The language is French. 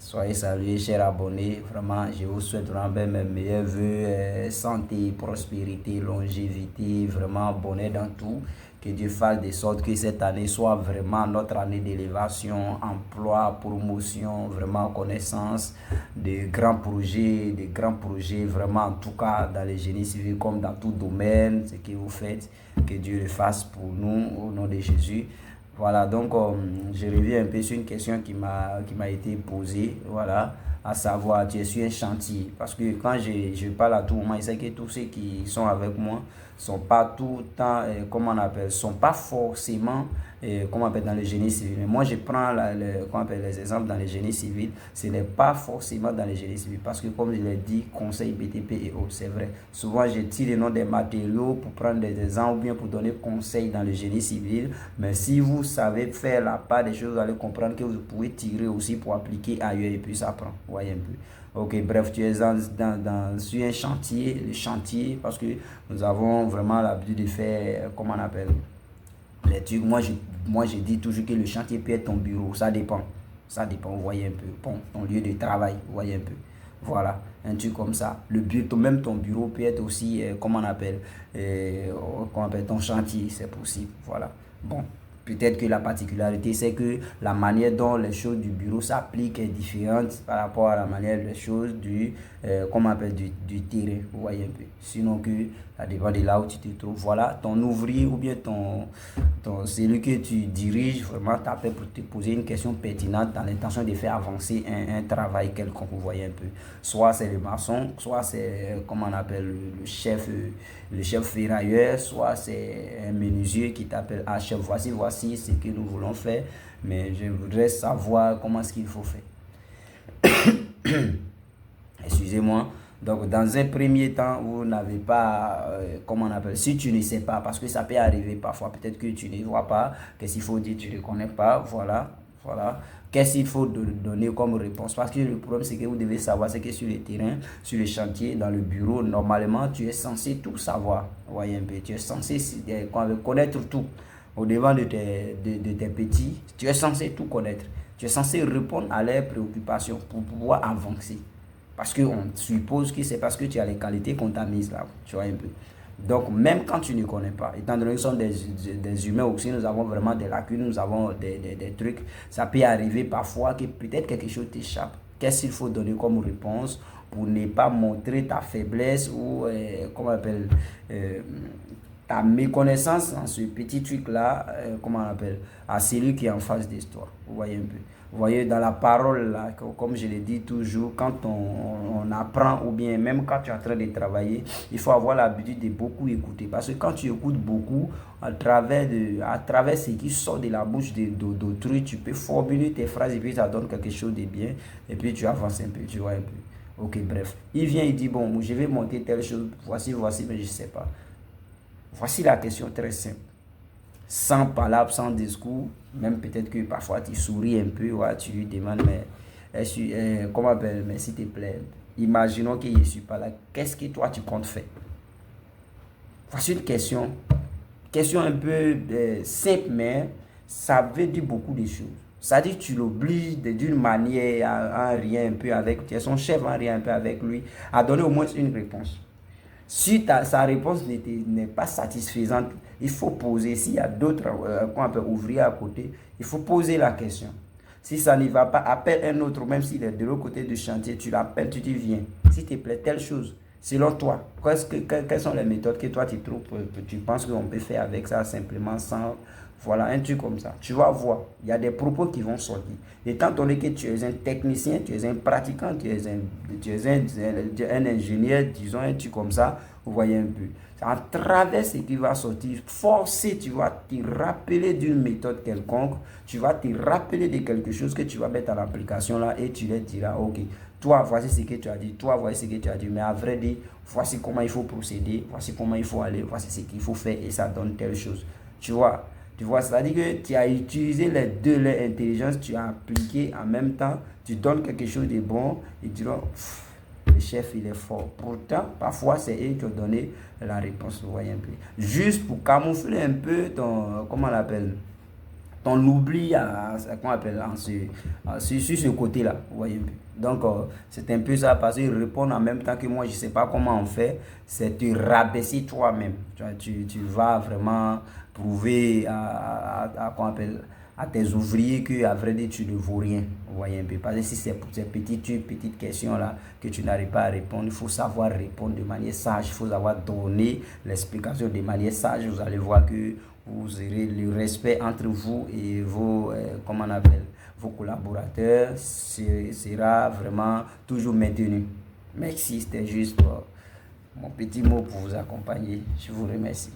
Soyez salués, chers abonnés. Vraiment, je vous souhaite vraiment mes meilleurs voeux, santé, prospérité, longévité, vraiment bonheur dans tout. Que Dieu fasse de sorte que cette année soit vraiment notre année d'élévation, emploi, promotion, vraiment connaissance, de grands projets, vraiment en tout cas dans les génie civil comme dans tout domaine, ce que vous faites, que Dieu le fasse pour nous au nom de Jésus. Voilà, donc je reviens un peu sur une question qui m'a été posée, voilà, à savoir, tu es sur un chantier. Parce que quand je parle à tout moment, je sais que tous ceux qui sont avec moi sont pas tout le temps, comment on appelle, sont pas forcément, comment on appelle, dans le génie civil. Mais moi, je prends comment on appelle, les exemples dans le génie civil, ce n'est pas forcément dans le génie civil. Parce que comme je l'ai dit, conseil BTP et autres, c'est vrai. Souvent, je tire le nom des matériaux pour prendre des exemples ou bien pour donner conseil dans le génie civil. Mais si vous savez faire la part des choses, vous allez comprendre que vous pouvez tirer aussi pour appliquer ailleurs et puis ça prend. Vous voyez un peu. Ok, bref, tu es sur un chantier, le chantier, parce que nous avons vraiment l'habitude de faire, comment on appelle, les trucs. Moi, je dis toujours que le chantier peut être ton bureau, ça dépend. Ça dépend, vous voyez un peu. Bon, ton lieu de travail, vous voyez un peu. Voilà, un truc comme ça. Le bureau, même ton bureau peut être aussi, comment on appelle, ton chantier, c'est possible. Voilà. Bon. Peut-être que la particularité, c'est que la manière dont les choses du bureau s'appliquent est différente par rapport à la manière des choses comment on appelle, du terrain. Vous voyez un peu. Sinon que ça dépend de là où tu te trouves. Voilà, ton ouvrier ou bien celui que tu diriges vraiment t'appelle pour te poser une question pertinente dans l'intention de faire avancer un travail quelconque. Vous voyez un peu. Soit c'est le maçon, soit c'est, comment on appelle, le chef ferrailleur, soit c'est un menuisier qui t'appelle, ah chef, voici ce que nous voulons faire, mais je voudrais savoir comment est-ce qu'il faut faire. Excusez-moi. Donc, dans un premier temps, vous n'avez pas, comment on appelle, si tu ne sais pas, parce que ça peut arriver parfois, peut-être que tu ne vois pas, qu'est-ce qu'il faut dire, tu ne connais pas, voilà. Qu'est-ce qu'il faut donner comme réponse? Parce que le problème, c'est que vous devez savoir, c'est que sur le terrain, sur le chantier, dans le bureau, normalement, tu es censé tout savoir. Vous voyez un peu, tu es censé connaître tout. Au devant de tes petits, tu es censé tout connaître. Tu es censé répondre à leurs préoccupations pour pouvoir avancer. Parce qu'on suppose que c'est parce que tu as les qualités qu'on t'a mises là. Tu vois un peu. Donc, même quand tu ne connais pas, étant donné que nous sommes des humains aussi, nous avons vraiment des lacunes, nous avons des trucs. Ça peut arriver parfois que peut-être quelque chose t'échappe. Qu'est-ce qu'il faut donner comme réponse pour ne pas montrer ta faiblesse ou, comment on appelle, ta méconnaissance dans ce petit truc-là, comment on appelle, à celui qui est en face de toi. Vous voyez un peu. Vous voyez, dans la parole, là, comme je le dis toujours, quand on apprend ou bien même quand tu es en train de travailler, il faut avoir l'habitude de beaucoup écouter. Parce que quand tu écoutes beaucoup, à travers ce qui sort de la bouche d'autrui, tu peux formuler tes phrases et puis ça donne quelque chose de bien. Et puis tu avances un peu, tu vois un peu. Ok, bref. Il vient, il dit, bon, je vais monter telle chose, voici, mais je ne sais pas. Voici la question très simple. Sans palabres, sans discours, même peut-être que parfois tu souris un peu, ouais, tu lui demandes, mais comment appelle, mais s'il te plaît, imaginons que je ne suis pas là, qu'est-ce que toi tu comptes faire? Voici une question un peu simple, mais ça veut dire beaucoup de choses. Ça dit tu l'obliges d'une manière à rien un peu avec, tu es son chef en rien un peu avec lui, à donner au moins une réponse. Si sa réponse n'est pas satisfaisante, il faut poser. S'il y a d'autres qu'on peut ouvrir à côté, il faut poser la question. Si ça n'y va pas, appelle un autre, même s'il est de l'autre côté du chantier, tu l'appelles, tu dis viens. S'il te plaît, telle chose, selon toi, quelles sont les méthodes que toi tu trouves, tu penses qu'on peut faire avec ça simplement sans... Voilà, un truc comme ça. Tu vas voir, il y a des propos qui vont sortir. Étant donné que tu es un technicien, tu es un pratiquant, tu es un ingénieur, disons un truc comme ça, vous voyez un peu. À travers ce qui va sortir, forcé, tu vas te rappeler d'une méthode quelconque, tu vas te rappeler de quelque chose que tu vas mettre en application là et tu leur diras, ok, toi, voici ce que tu as dit, toi, voici ce que tu as dit, mais à vrai dire, voici comment il faut procéder, voici comment il faut aller, voici ce qu'il faut faire et ça donne telle chose. Tu vois, c'est-à-dire que tu as utilisé les deux, l'intelligence, tu as appliqué en même temps, tu donnes quelque chose de bon et tu dis, le chef, il est fort. Pourtant, parfois, c'est eux qui ont donné la réponse, vous voyez un peu. Juste pour camoufler un peu ton, comment on l'appelle, ton oubli qu'on appelle, sur ce côté-là, vous voyez. Donc, c'est un peu ça, parce qu'ils répondent en même temps que moi, je ne sais pas comment on fait, c'est te rabaisser toi-même. Tu vas vraiment prouver qu'on appelle, à tes ouvriers qu'à vrai dire, tu ne vaux rien. Vous voyez un peu. Parce que si c'est pour ces petites questions-là que tu n'arrives pas à répondre, il faut savoir répondre de manière sage, il faut savoir donner l'explication de manière sage. Vous allez voir que vous aurez le respect entre vous et vos, comment on appelle, vos collaborateurs sera vraiment toujours maintenu. Merci, c'était juste mon petit mot pour vous accompagner. Je vous remercie.